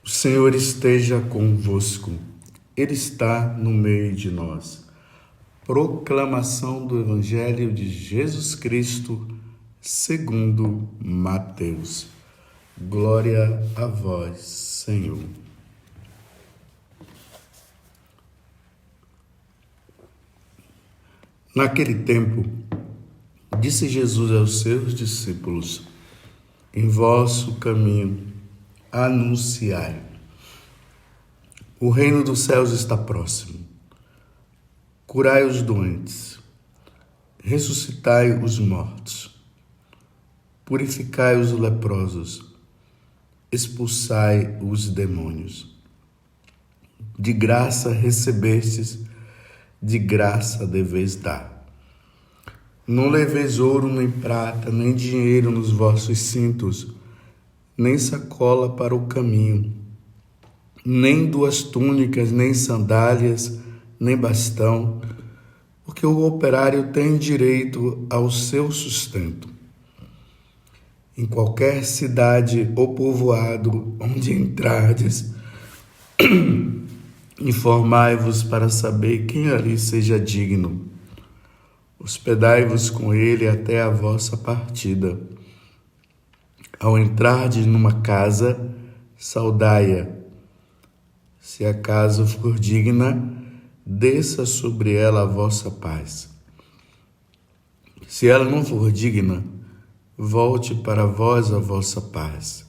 O Senhor esteja convosco, Ele está no meio de nós. Proclamação do Evangelho de Jesus Cristo, segundo Mateus. Glória a vós, Senhor. Naquele tempo, disse Jesus aos seus discípulos: em vosso caminho anunciai: o reino dos céus está próximo. Curai os doentes, ressuscitai os mortos, purificai os leprosos, expulsai os demônios. De graça recebestes, de graça deveis dar. Não leveis ouro nem prata, nem dinheiro nos vossos cintos, nem sacola para o caminho, nem duas túnicas, nem sandálias, nem bastão, porque o operário tem direito ao seu sustento. Em qualquer cidade ou povoado onde entrardes, informai-vos para saber quem ali seja digno. Hospedai-vos com ele até a vossa partida. Ao entrardes numa casa, saudai-a. Se a casa for digna, desça sobre ela a vossa paz. Se ela não for digna, volte para vós a vossa paz.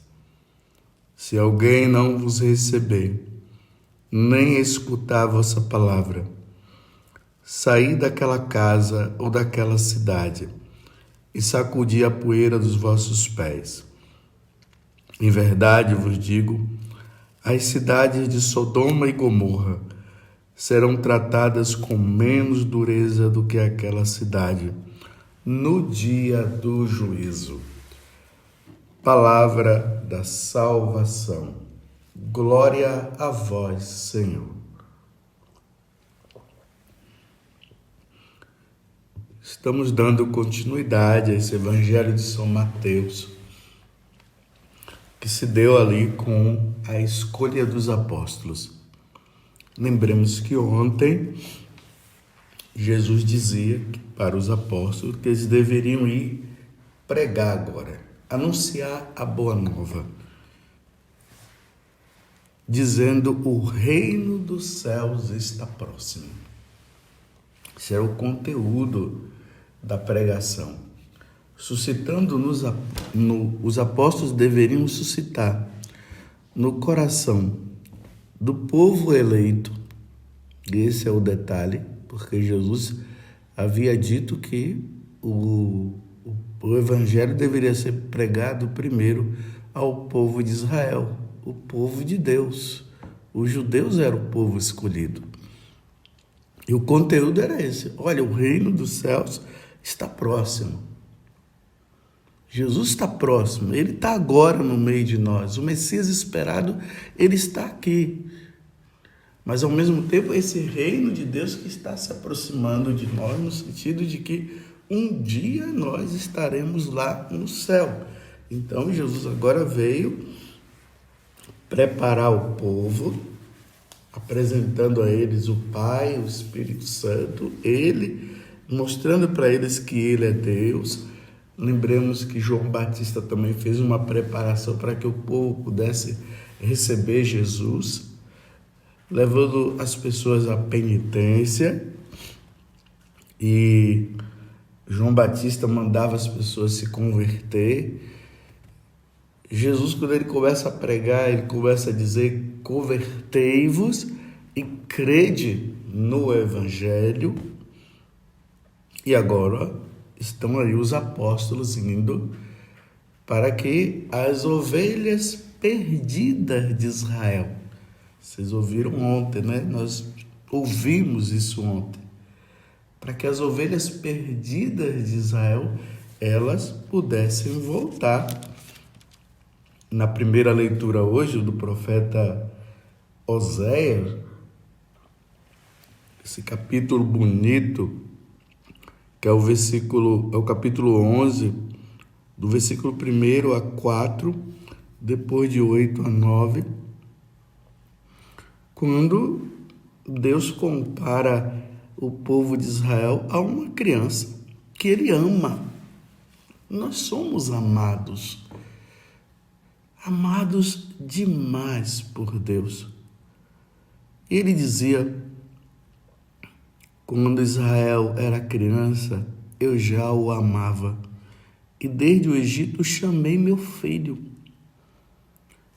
Se alguém não vos receber, nem escutar a vossa palavra, saí daquela casa ou daquela cidade e sacudi a poeira dos vossos pés. Em verdade vos digo, as cidades de Sodoma e Gomorra serão tratadas com menos dureza do que aquela cidade no dia do juízo. Palavra da salvação. Glória a vós, Senhor. Estamos dando continuidade a esse Evangelho de São Mateus, que se deu ali com a escolha dos apóstolos. Lembremos que ontem Jesus dizia para os apóstolos que eles deveriam ir pregar agora, anunciar a boa nova, dizendo: o reino dos céus está próximo. Esse era o conteúdo da pregação. Suscitando os apóstolos deveriam suscitar no coração do povo eleito, e esse é o detalhe, porque Jesus havia dito que o evangelho deveria ser pregado primeiro ao povo de Israel, o povo de Deus. Os judeus eram o povo escolhido. E o conteúdo era esse: olha, o reino dos céus está próximo. Jesus está próximo, Ele está agora no meio de nós. O Messias esperado, Ele está aqui. Mas, ao mesmo tempo, esse reino de Deus que está se aproximando de nós, no sentido de que um dia nós estaremos lá no céu. Então, Jesus agora veio preparar o povo, apresentando a eles o Pai, o Espírito Santo, Ele, mostrando para eles que Ele é Deus. Lembremos que João Batista também fez uma preparação para que o povo pudesse receber Jesus, levando as pessoas à penitência. E João Batista mandava as pessoas se converter. Jesus, quando ele começa a pregar, ele começa a dizer: convertei-vos e crede no Evangelho. E agora estão aí os apóstolos indo para que as ovelhas perdidas de Israel, vocês ouviram ontem, né? Nós ouvimos isso ontem, para que as ovelhas perdidas de Israel, elas pudessem voltar. Na primeira leitura hoje do profeta Oséias, esse capítulo bonito, que é o capítulo 11, do versículo 1 a 4, depois de 8 a 9, quando Deus compara o povo de Israel a uma criança que ele ama. Nós somos amados, amados demais por Deus. Ele dizia, quando Israel era criança, eu já o amava, e desde o Egito chamei meu filho.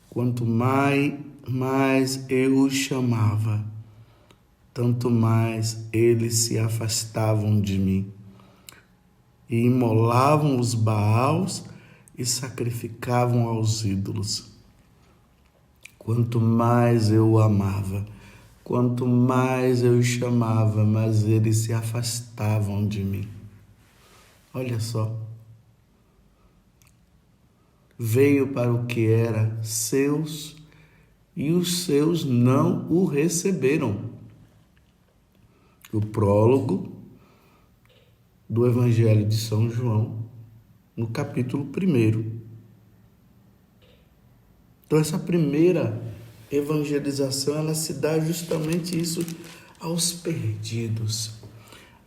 Quanto mais eu o chamava, tanto mais eles se afastavam de mim, e imolavam os Baals e sacrificavam aos ídolos. Quanto mais eu o amava, quanto mais eu o chamava, mas eles se afastavam de mim. Olha só. Veio para o que era seus e os seus não o receberam. O prólogo do Evangelho de São João, no capítulo 1. Então, essa primeira evangelização, ela se dá justamente isso aos perdidos,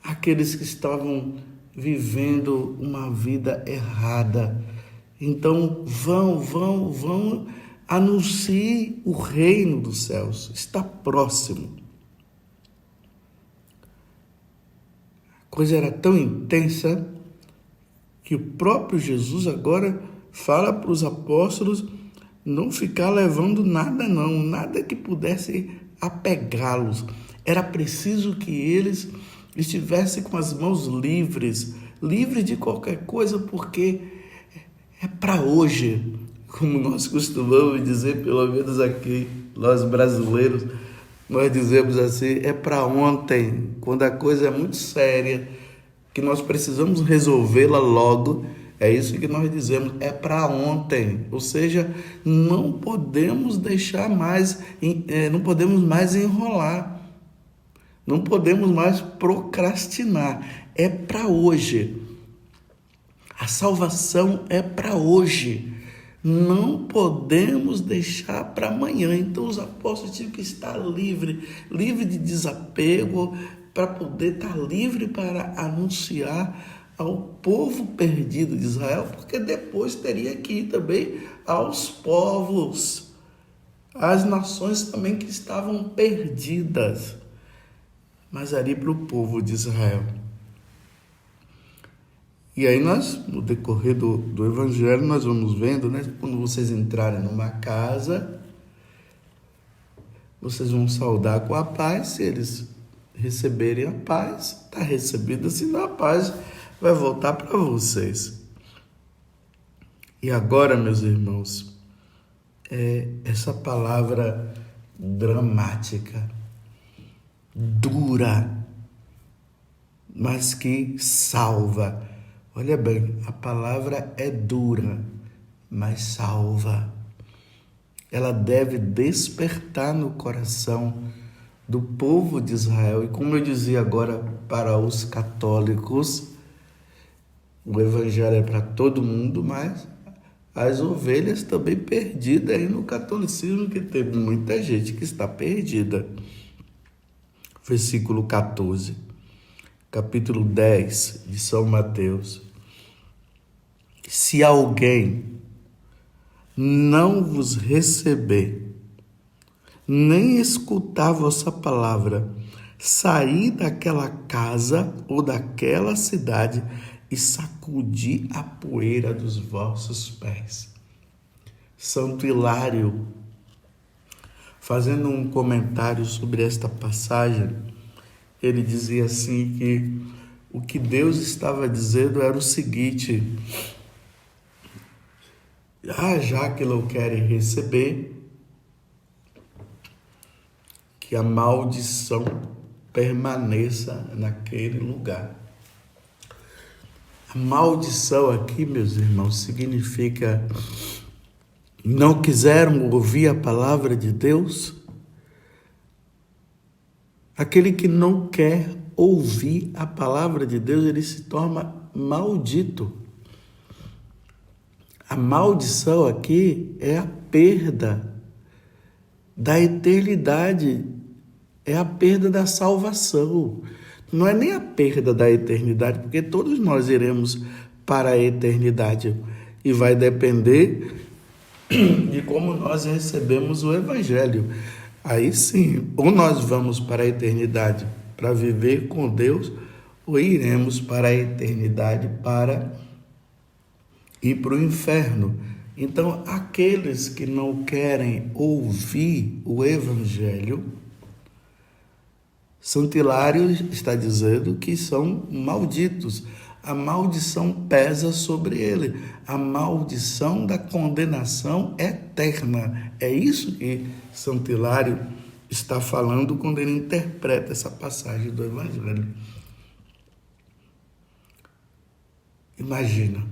aqueles que estavam vivendo uma vida errada. Então, vão, anuncie o reino dos céus, está próximo. A coisa era tão intensa que o próprio Jesus agora fala para os apóstolos não ficar levando nada não, nada que pudesse apegá-los. Era preciso que eles estivessem com as mãos livres de qualquer coisa, porque é para hoje, como nós costumamos dizer, pelo menos aqui, nós brasileiros, nós dizemos assim, é para ontem, quando a coisa é muito séria, que nós precisamos resolvê-la logo, é isso que nós dizemos, é para ontem, ou seja, não podemos deixar mais, não podemos mais enrolar, não podemos mais procrastinar, é para hoje. A salvação é para hoje. Não podemos deixar para amanhã. Então os apóstolos tinham que estar livre de desapego, para poder estar livre para anunciar ao povo perdido de Israel, porque depois teria que ir também aos povos, às nações também que estavam perdidas, mas ali para o povo de Israel. E aí nós, no decorrer do Evangelho, nós vamos vendo, né? Quando vocês entrarem numa casa, vocês vão saudar com a paz. Se eles receberem a paz, está recebida, senão a paz vai voltar para vocês. E agora, meus irmãos, essa palavra dramática, dura, mas que salva. Olha bem, a palavra é dura, mas salva. Ela deve despertar no coração do povo de Israel. E como eu dizia agora para os católicos, o evangelho é para todo mundo, mas as ovelhas também perdidas aí no catolicismo, que tem muita gente que está perdida. Versículo 14, capítulo 10 de São Mateus. Se alguém não vos receber, nem escutar vossa palavra, sair daquela casa ou daquela cidade e sacudir a poeira dos vossos pés. Santo Hilário, fazendo um comentário sobre esta passagem, ele dizia assim que o que Deus estava dizendo era o seguinte: já que não querem receber, que a maldição permaneça naquele lugar. A maldição aqui, meus irmãos, significa não quiseram ouvir a palavra de Deus. Aquele que não quer ouvir a palavra de Deus, ele se torna maldito. A maldição aqui é a perda da eternidade, é a perda da salvação. Não é nem a perda da eternidade, porque todos nós iremos para a eternidade e vai depender de como nós recebemos o Evangelho. Aí sim, ou nós vamos para a eternidade para viver com Deus, ou iremos para a eternidade para ir para o inferno. Então, aqueles que não querem ouvir o Evangelho, Santo Hilário está dizendo que são malditos. A maldição pesa sobre ele. A maldição da condenação eterna. É isso que Santo Hilário está falando quando ele interpreta essa passagem do Evangelho. Imagina,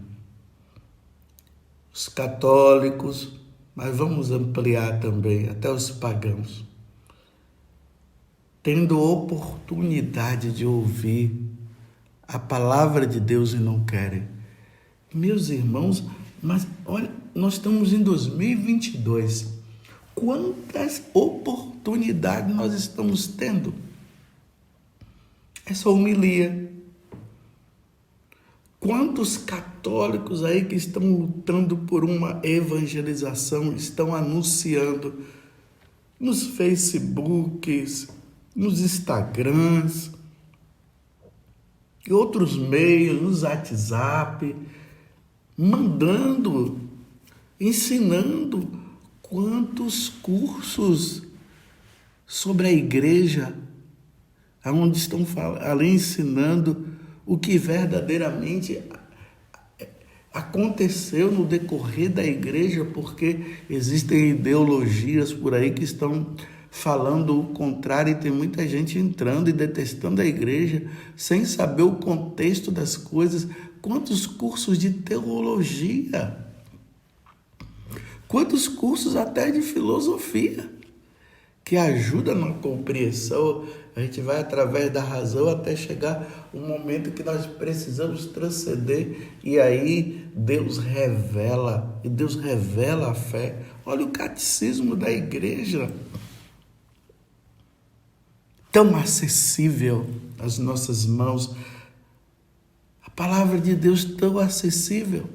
os católicos, mas vamos ampliar também até os pagãos, tendo oportunidade de ouvir a palavra de Deus e não querem. Meus irmãos, mas olha, nós estamos em 2022. Quantas oportunidades nós estamos tendo? Essa homilia. Quantos católicos aí que estão lutando por uma evangelização, estão anunciando nos Facebooks, nos Instagrams, e outros meios, nos WhatsApp, mandando, ensinando quantos cursos sobre a igreja, onde estão ali ensinando o que verdadeiramente aconteceu no decorrer da igreja, porque existem ideologias por aí que estão falando o contrário, e tem muita gente entrando e detestando a igreja sem saber o contexto das coisas. Quantos cursos de teologia, quantos cursos até de filosofia, que ajuda na compreensão. A gente vai através da razão até chegar um momento que nós precisamos transcender, e aí Deus revela, e Deus revela a fé. Olha o catecismo da igreja, tão acessível às nossas mãos, a palavra de Deus tão acessível.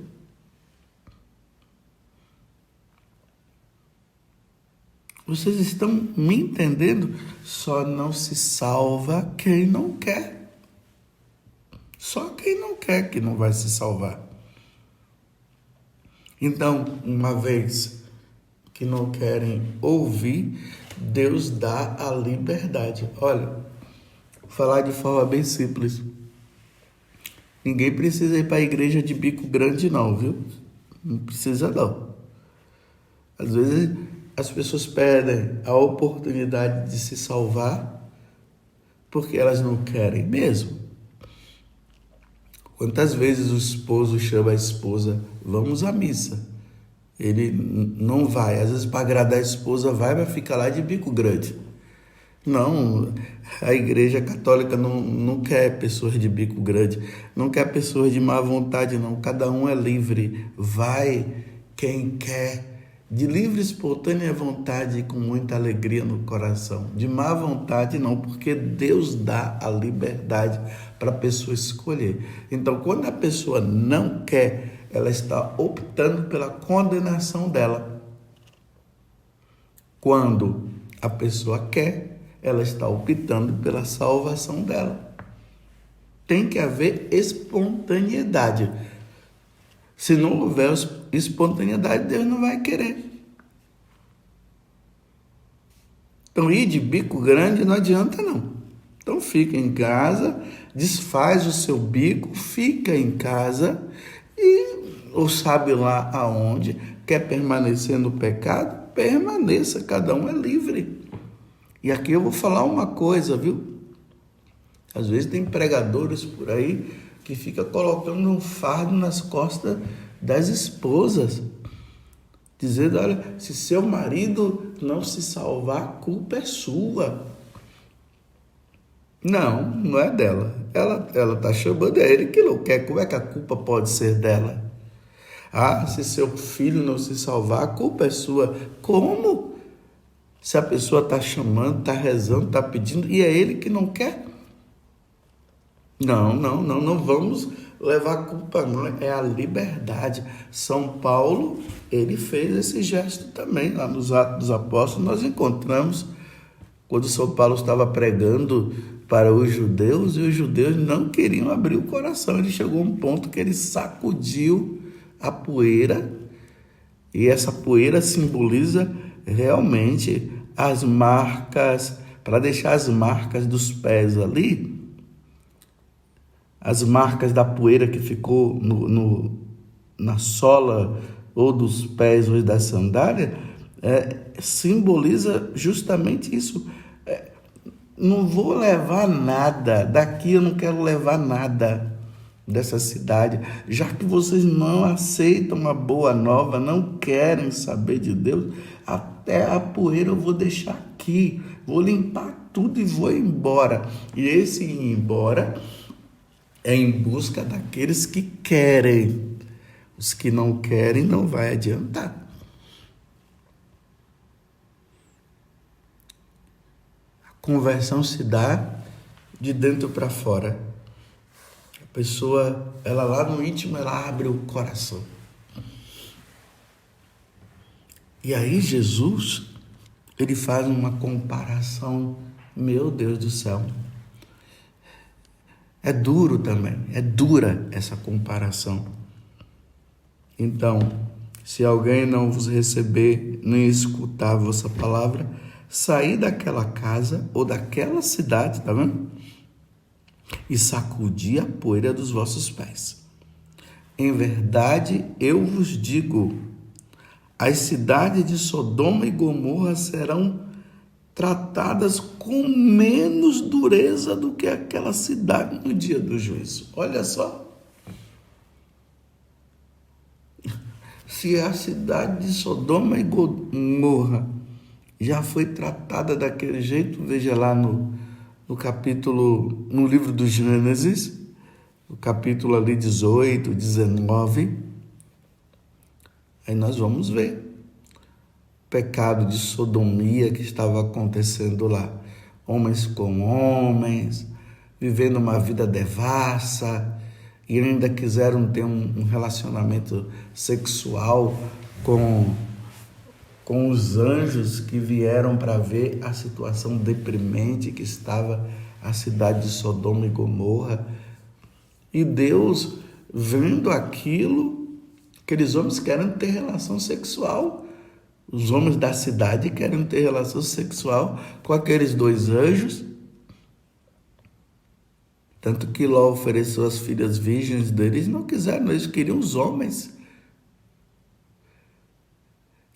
Vocês estão me entendendo? Só não se salva quem não quer. Só quem não quer que não vai se salvar. Então, uma vez que não querem ouvir, Deus dá a liberdade. Olha, vou falar de forma bem simples. Ninguém precisa ir para a igreja de bico grande não, viu? Não precisa não. Às vezes as pessoas perdem a oportunidade de se salvar porque elas não querem mesmo. Quantas vezes o esposo chama a esposa, vamos à missa? Ele não vai, às vezes para agradar a esposa vai, mas fica lá de bico grande. Não, a igreja católica não quer pessoas de bico grande, não quer pessoas de má vontade não, cada um é livre, vai quem quer, de livre e espontânea vontade e com muita alegria no coração. De má vontade não, porque Deus dá a liberdade para a pessoa escolher. Então, quando a pessoa não quer, ela está optando pela condenação dela. Quando a pessoa quer, ela está optando pela salvação dela. Tem que haver espontaneidade. Se não houver espontaneidade, Deus não vai querer. Então, ir de bico grande não adianta não. Então, fica em casa, desfaz o seu bico, fica em casa ou sabe lá aonde, quer permanecer no pecado, permaneça, cada um é livre. E aqui eu vou falar uma coisa, viu? Às vezes tem pregadores por aí que fica colocando um fardo nas costas das esposas, dizendo, olha, se seu marido não se salvar, a culpa é sua. Não é dela. Ela está chamando ele que não quer. Como é que a culpa pode ser dela? Ah, se seu filho não se salvar, a culpa é sua. Como? Se a pessoa está chamando, está rezando, está pedindo, e é ele que não quer? Não vamos levar a culpa, não. É a liberdade. São Paulo, ele fez esse gesto também. Lá nos Atos dos Apóstolos, nós encontramos quando São Paulo estava pregando para os judeus, e os judeus não queriam abrir o coração. Ele chegou a um ponto que ele sacudiu a poeira, e essa poeira simboliza realmente as marcas, para deixar as marcas dos pés ali, as marcas da poeira que ficou na sola ou dos pés ou da sandália, simboliza justamente isso. Não vou levar nada, daqui eu não quero levar nada dessa cidade, já que vocês não aceitam a boa nova, não querem saber de Deus, até a poeira eu vou deixar aqui, vou limpar tudo e vou embora. E esse ir embora é em busca daqueles que querem. Os que não querem não vai adiantar. A conversão se dá de dentro para fora. A pessoa, ela lá no íntimo, ela abre o coração. E aí Jesus, ele faz uma comparação, meu Deus do céu. É duro também, é dura essa comparação. Então, se alguém não vos receber, nem escutar a vossa palavra, sair daquela casa ou daquela cidade, tá vendo? E sacudir a poeira dos vossos pés. Em verdade, eu vos digo, as cidades de Sodoma e Gomorra serão tratadas com menos dureza do que aquela cidade no dia do juízo. Olha só. Se a cidade de Sodoma e Gomorra já foi tratada daquele jeito, veja lá no capítulo, no livro do Gênesis, o capítulo ali 18, 19, aí nós vamos ver o pecado de sodomia que estava acontecendo lá. Homens com homens, vivendo uma vida devassa, e ainda quiseram ter um relacionamento sexual com os anjos que vieram para ver a situação deprimente que estava a cidade de Sodoma e Gomorra. E Deus, vendo aquilo, aqueles homens querem ter relação sexual. Os homens da cidade querem ter relação sexual com aqueles dois anjos. Tanto que Ló ofereceu as filhas virgens deles, não quiseram, eles queriam os homens.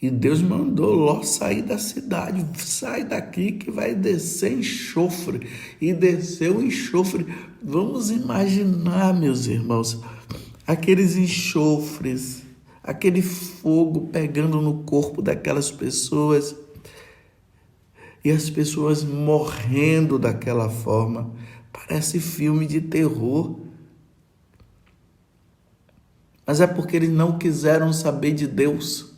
E Deus mandou Ló sair da cidade, sai daqui que vai descer enxofre. E desceu enxofre. Vamos imaginar, meus irmãos, aqueles enxofres, aquele fogo pegando no corpo daquelas pessoas, e as pessoas morrendo daquela forma. Parece filme de terror. Mas é porque eles não quiseram saber de Deus.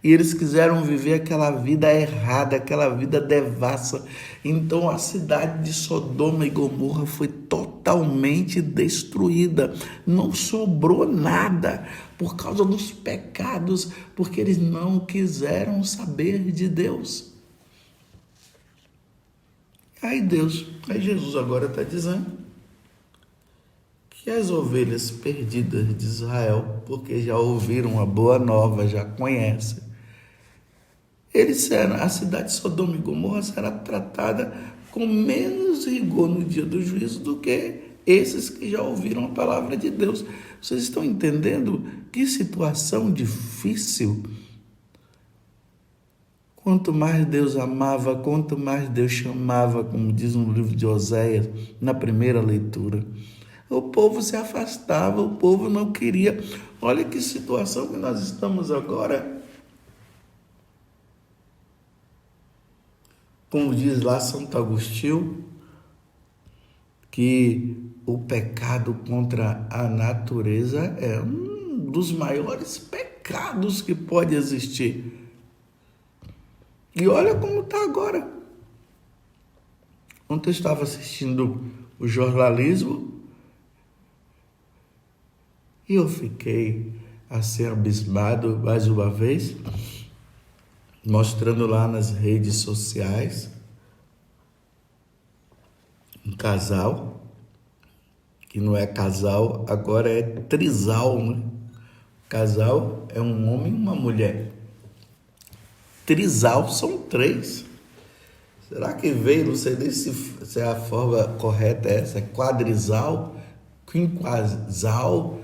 E eles quiseram viver aquela vida errada, aquela vida devassa. Então a cidade de Sodoma e Gomorra foi totalmente destruída. Não sobrou nada por causa dos pecados, porque eles não quiseram saber de Deus. Aí Jesus agora está dizendo que as ovelhas perdidas de Israel, porque já ouviram a boa nova, já conhecem, a cidade de Sodoma e Gomorra será tratada com menos rigor no dia do juízo do que esses que já ouviram a palavra de Deus. Vocês estão entendendo que situação difícil? Quanto mais Deus amava, quanto mais Deus chamava, como diz no livro de Oséias, na primeira leitura, o povo se afastava, o povo não queria. Olha que situação que nós estamos agora. Como diz lá Santo Agostinho, que o pecado contra a natureza é um dos maiores pecados que pode existir. E olha como está agora. Ontem eu estava assistindo o jornalismo e eu fiquei assim abismado mais uma vez, mostrando lá nas redes sociais um casal, que não é casal, agora é trisal, né? Casal é um homem e uma mulher. Trisal são 3. Será que veio? Não sei nem se a forma correta é essa. Quadrisal, quinquasal,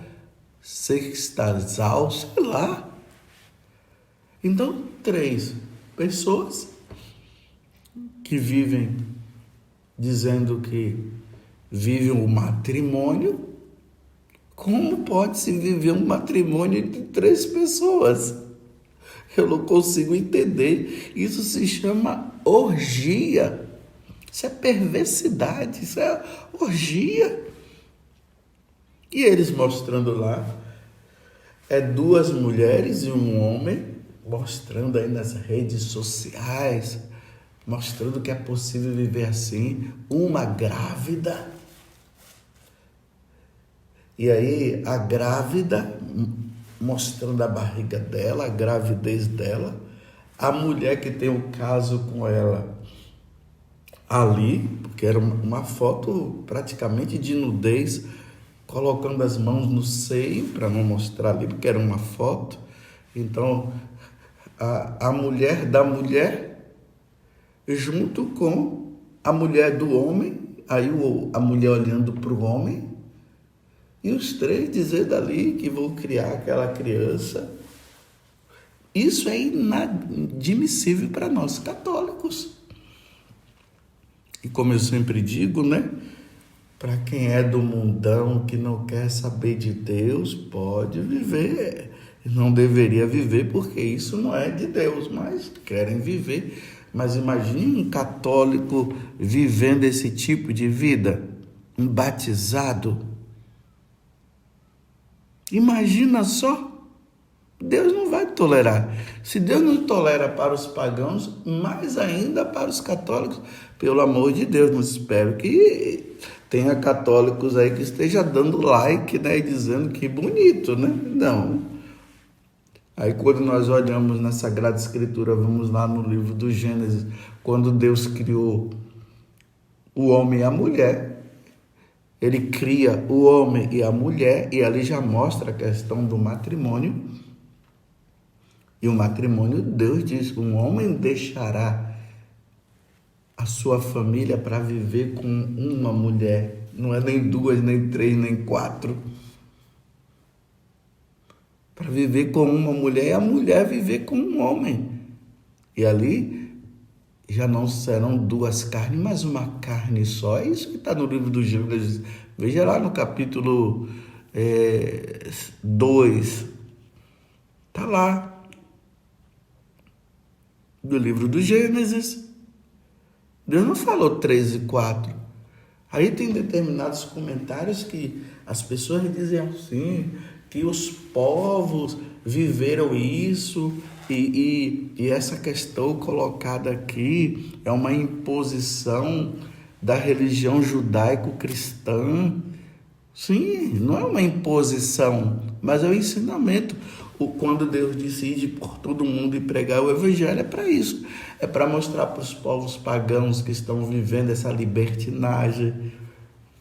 sextasal, sei lá. Então, 3 pessoas que vivem dizendo que vivem o matrimônio. Como pode-se viver um matrimônio entre 3 pessoas? Eu não consigo entender. Isso se chama orgia. Isso é perversidade, isso é orgia. E eles mostrando lá, 2 mulheres e um homem, mostrando aí nas redes sociais, mostrando que é possível viver assim, uma grávida. E aí a grávida mostrando a barriga dela, a gravidez dela, a mulher que tem um caso com ela ali, porque era uma foto praticamente de nudez, colocando as mãos no seio para não mostrar ali, porque era uma foto. Então a mulher da mulher junto com a mulher do homem, aí a mulher olhando para o homem, e os 3 dizendo ali que vão criar aquela criança. Isso é inadmissível para nós católicos. E como eu sempre digo, né? Para quem é do mundão, que não quer saber de Deus, pode viver. Não deveria viver porque isso não é de Deus, mas querem viver. Mas imagine um católico vivendo esse tipo de vida, um batizado. Imagina só, Deus não vai tolerar. Se Deus não tolera para os pagãos, mais ainda para os católicos, pelo amor de Deus, não espero que tenha católicos aí que esteja dando like, né, e dizendo que bonito, né? Não. Aí quando nós olhamos na Sagrada Escritura, vamos lá no livro do Gênesis, quando Deus criou o homem e a mulher, ele cria o homem e a mulher, e ali já mostra a questão do matrimônio. E o matrimônio, Deus diz, um homem deixará a sua família para viver com uma mulher. Não é nem 2, nem 3, nem 4. Para viver com uma mulher e a mulher viver com um homem. E ali já não serão 2 carnes, mas uma carne só. É isso que está no livro do Gênesis. Veja lá no capítulo 2. Está lá. Do livro do Gênesis. Deus não falou 3 e 4. Aí tem determinados comentários que as pessoas dizem assim, que os povos viveram isso, e essa questão colocada aqui é uma imposição da religião judaico-cristã. Sim, não é uma imposição, mas é um ensinamento. Quando Deus decide por todo mundo e pregar o evangelho, é para isso. É para mostrar para os povos pagãos que estão vivendo essa libertinagem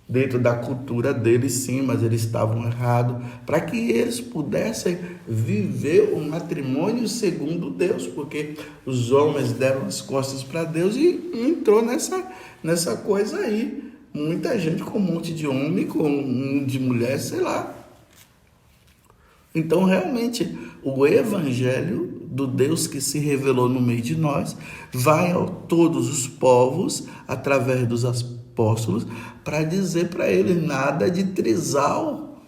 dentro da cultura deles, sim, mas eles estavam errados, para que eles pudessem viver o matrimônio segundo Deus, porque os homens deram as costas para Deus e entrou nessa coisa aí. Muita gente com um monte de homem, com um de mulher, sei lá. Então, realmente, o evangelho do Deus que se revelou no meio de nós vai a todos os povos, através dos apóstolos, para dizer para eles nada de trisal.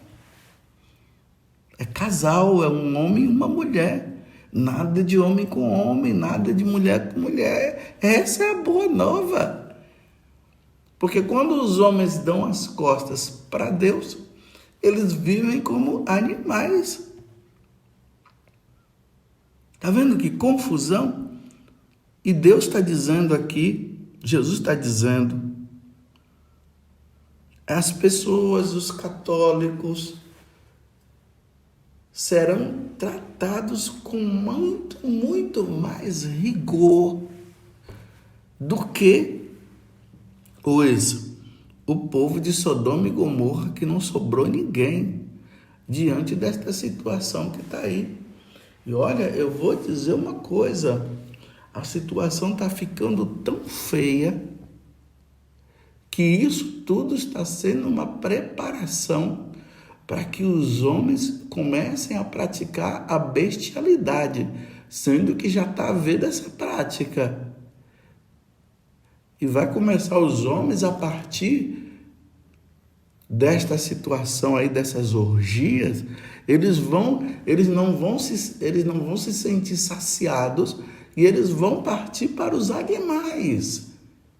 É casal, é um homem e uma mulher. Nada de homem com homem, nada de mulher com mulher. Essa é a boa nova. Porque quando os homens dão as costas para Deus, eles vivem como animais. Está vendo que confusão? E Deus está dizendo aqui, Jesus está dizendo, as pessoas, os católicos, serão tratados com muito, muito mais rigor do que o povo de Sodoma e Gomorra, que não sobrou ninguém diante desta situação que está aí. E olha, eu vou dizer uma coisa, a situação está ficando tão feia que isso tudo está sendo uma preparação para que os homens comecem a praticar a bestialidade, sendo que já está havendo essa prática. E vai começar os homens a partir desta situação aí, dessas orgias, eles não vão se sentir saciados e eles vão partir para os animais.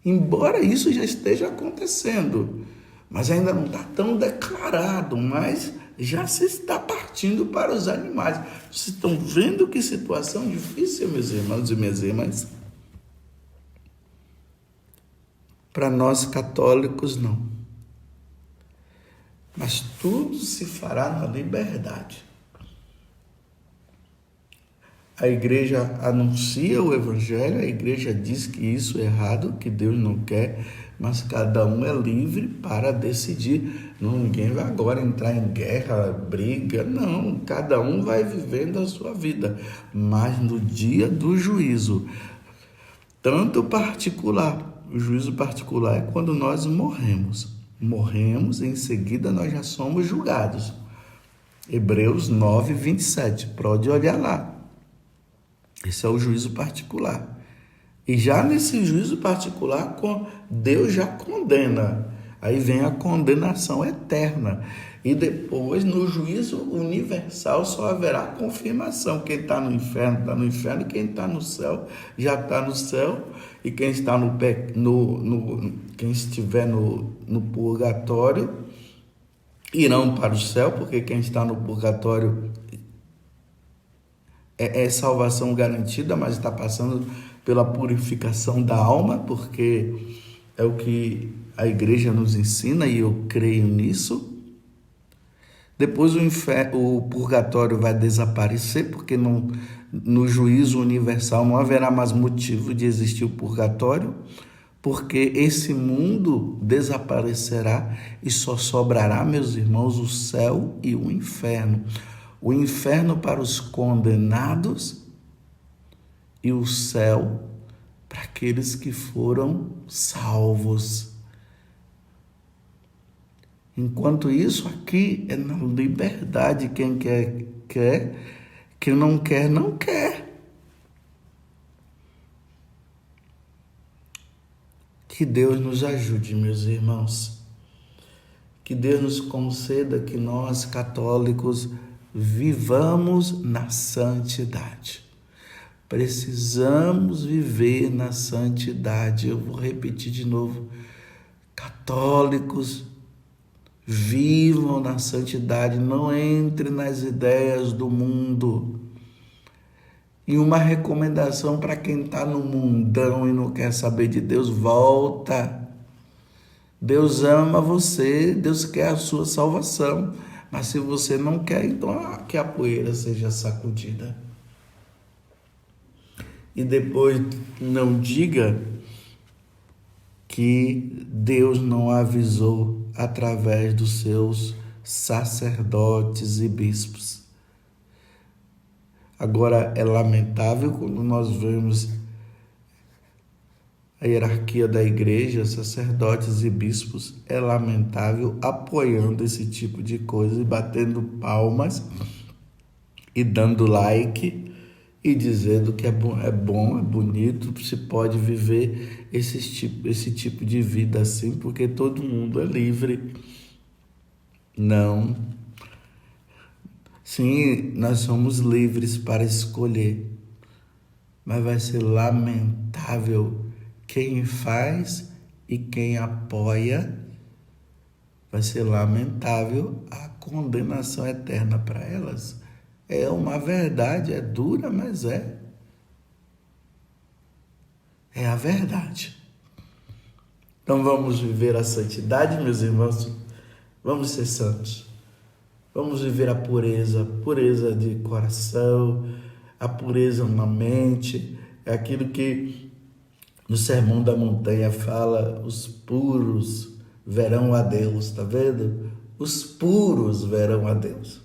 Embora isso já esteja acontecendo, mas ainda não está tão declarado, mas já se está partindo para os animais. Vocês estão vendo que situação difícil, meus irmãos e minhas irmãs? Para nós católicos, não. Mas tudo se fará na liberdade. A igreja anuncia o evangelho, a igreja diz que isso é errado, que Deus não quer, mas cada um é livre para decidir. Ninguém vai agora entrar em guerra, briga, não. Cada um vai vivendo a sua vida. Mas no dia do juízo, tanto particular, o juízo particular é quando nós morremos. Morremos, em seguida nós já somos julgados. Hebreus 9, 27, pode olhar lá. Esse é o juízo particular. E já nesse juízo particular, Deus já condena. Aí vem a condenação eterna. E depois, no juízo universal, só haverá confirmação. Quem está no inferno, quem está no céu, já está no céu. E quem está quem estiver no purgatório, irão para o céu, porque quem está no purgatório é salvação garantida, mas está passando pela purificação da alma, porque é o que a igreja nos ensina e eu creio nisso. Depois o purgatório vai desaparecer, porque no juízo universal não haverá mais motivo de existir o purgatório, porque esse mundo desaparecerá e só sobrará, meus irmãos, o céu e o inferno. O inferno para os condenados e o céu para aqueles que foram salvos. Enquanto isso, aqui é na liberdade. Quem quer, quer. Quem não quer, não quer. Que Deus nos ajude, meus irmãos. Que Deus nos conceda que nós, católicos, vivamos na santidade. Precisamos viver na santidade. Eu vou repetir de novo. Católicos, vivam na santidade. Não entre nas ideias do mundo. E uma recomendação para quem está no mundão e não quer saber de Deus: volta. Deus ama você, Deus quer a sua salvação. Mas se você não quer, então que a poeira seja sacudida. E depois não diga que Deus não avisou através dos seus sacerdotes e bispos. Agora, é lamentável quando nós vemos a hierarquia da igreja, sacerdotes e bispos, é lamentável apoiando esse tipo de coisa e batendo palmas e dando like e dizendo que é bom, é bonito, se pode viver esse tipo de vida assim, porque todo mundo é livre. Não. Sim, nós somos livres para escolher, mas vai ser lamentável quem faz e quem apoia. Vai ser lamentável a condenação eterna para elas. É uma verdade, é dura, mas é. é a verdade. Então vamos viver a santidade, meus irmãos. Vamos ser santos. Vamos viver a pureza de coração, a pureza na mente. É aquilo que no Sermão da Montanha fala, os puros verão a Deus, tá vendo? Os puros verão a Deus.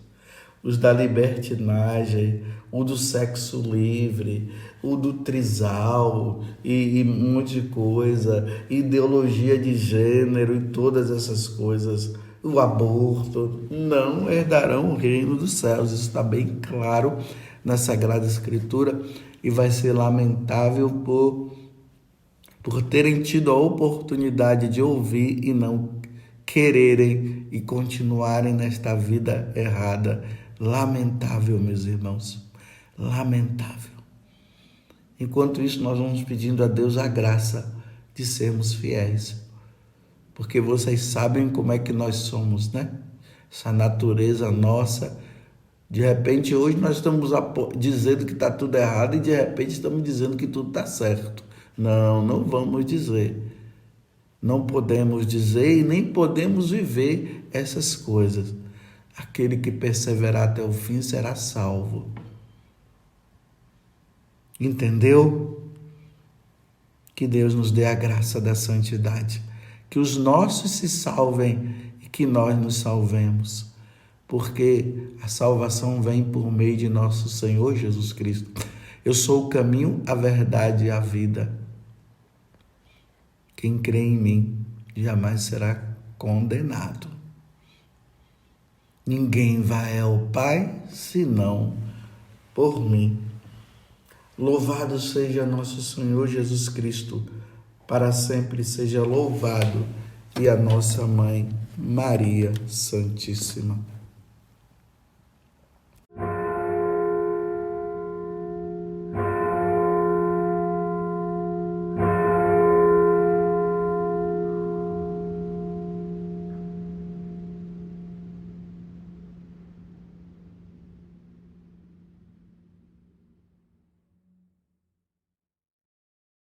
Os da libertinagem, o do sexo livre, o do trisal e um monte de coisa, ideologia de gênero e todas essas coisas, o aborto, não herdarão o reino dos céus. Isso está bem claro na Sagrada Escritura e vai ser lamentável por terem tido a oportunidade de ouvir e não quererem e continuarem nesta vida errada. Lamentável, meus irmãos, lamentável. Enquanto isso, nós vamos pedindo a Deus a graça de sermos fiéis, porque vocês sabem como é que nós somos, né? Essa natureza nossa. De repente, hoje nós estamos dizendo que está tudo errado e de repente estamos dizendo que tudo está certo. Não, não vamos dizer. Não podemos dizer e nem podemos viver essas coisas. Aquele que perseverar até o fim será salvo. Entendeu? Que Deus nos dê a graça da santidade. Que os nossos se salvem e que nós nos salvemos. Porque a salvação vem por meio de nosso Senhor Jesus Cristo. Eu sou o caminho, a verdade e a vida. Quem crê em mim jamais será condenado. Ninguém vai ao Pai senão por mim. Louvado seja nosso Senhor Jesus Cristo, para sempre seja louvado, e a nossa Mãe Maria Santíssima.